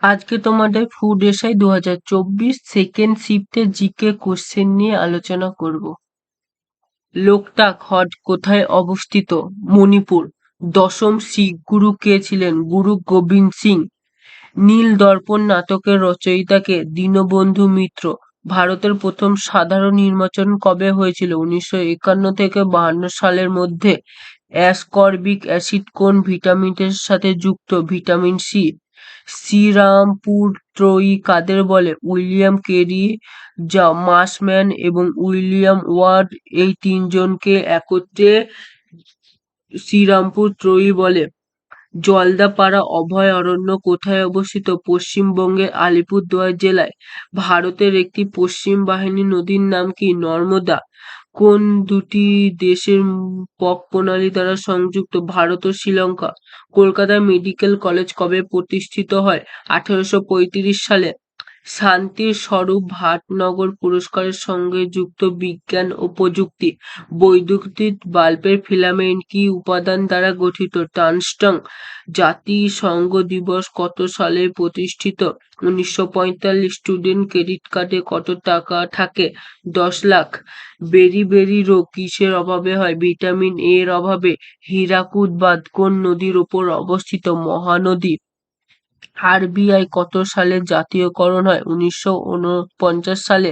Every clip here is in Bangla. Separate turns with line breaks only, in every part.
আজকে তোমাদের ফুড এসআই 2024 সেকেন্ড শিফটের জিকে কোশ্চেন নিয়ে আলোচনা করব। লোকটাক হ্রদ কোথায় অবস্থিত? মণিপুর। দশম শিখ গুরু কে ছিলেন? গুরু গোবিন্দ সিং। নীল দর্পণ নাটকের রচয়িতা কে? দীনবন্ধু মিত্র। ভারতের প্রথম সাধারণ নির্বাচন কবে হয়েছিল? 1951 থেকে 52 সালের মধ্যে। অ্যাসকর্বিক অ্যাসিড কোন ভিটামিনের সাথে যুক্ত? Vitamin C. শ্রীরামপুর ত্রয়ী কাদের বলে? উইলিয়াম কেরি, মাসম্যান এবং উইলিয়াম ওয়ার্ড এই তিনজনকে একত্রে শ্রীরামপুর ত্রয়ী বলে। জলদাপাড়া অভয়ারণ্য কোথায় অবস্থিত? পশ্চিমবঙ্গের আলিপুরদুয়ার জেলায়। ভারতের একটি পশ্চিম বাহিনী নদীর নাম কি? নর্মদা। কোন দুটি দেশের পক প্রণালী দ্বারা সংযুক্ত? ভারত ও শ্রীলঙ্কা। কলকাতা মেডিকেল কলেজ কবে প্রতিষ্ঠিত হয়? 1835 সালে। শান্তির স্বরূপ ভাটনগর পুরস্কারের সঙ্গে যুক্ত বিজ্ঞান ও প্রযুক্তি। বৈদ্যুতিক বাল্বের ফিলামেন্ট কি উপাদান দ্বারা গঠিত? টাংস্টন। জাতিসংঘ দিবস কত সালে প্রতিষ্ঠিত? 1945। স্টুডেন্ট ক্রেডিট কার্ডে কত টাকা থাকে? 10 লাখ। বেরি রোগ কিসের অভাবে হয়? ভিটামিন এ এর অভাবে। হীরাকুদ বাঁধ কোন নদীর উপর অবস্থিত? মহানদী। আরবিআই কত সালে জাতীয়করণ হয়? 1949 সালে।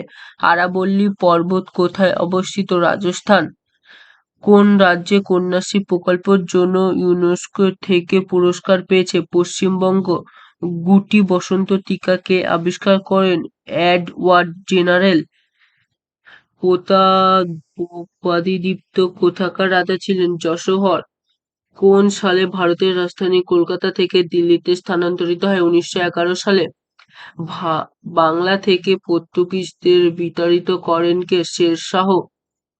আরাবল্লী পর্বত কোথায় অবস্থিত? রাজস্থান। কোন রাজ্যে কন্যাশ্রী প্রকল্পের জন্য ইউনেস্কো থেকে পুরস্কার পেয়েছে? পশ্চিমবঙ্গ। গুটি বসন্ত টিকা কে আবিষ্কার করেন? Edward general. প্রতাপাদিত্য কোথাকার রাজা ছিলেন? যশোহর। কোন সালে ভারতের রাজধানী কলকাতা থেকে দিল্লিতে স্থানান্তরিত হয়? 1911 সালে। বাংলা থেকে পর্তুগিজদের বিতাড়িত করেন কে? শেরশাহ।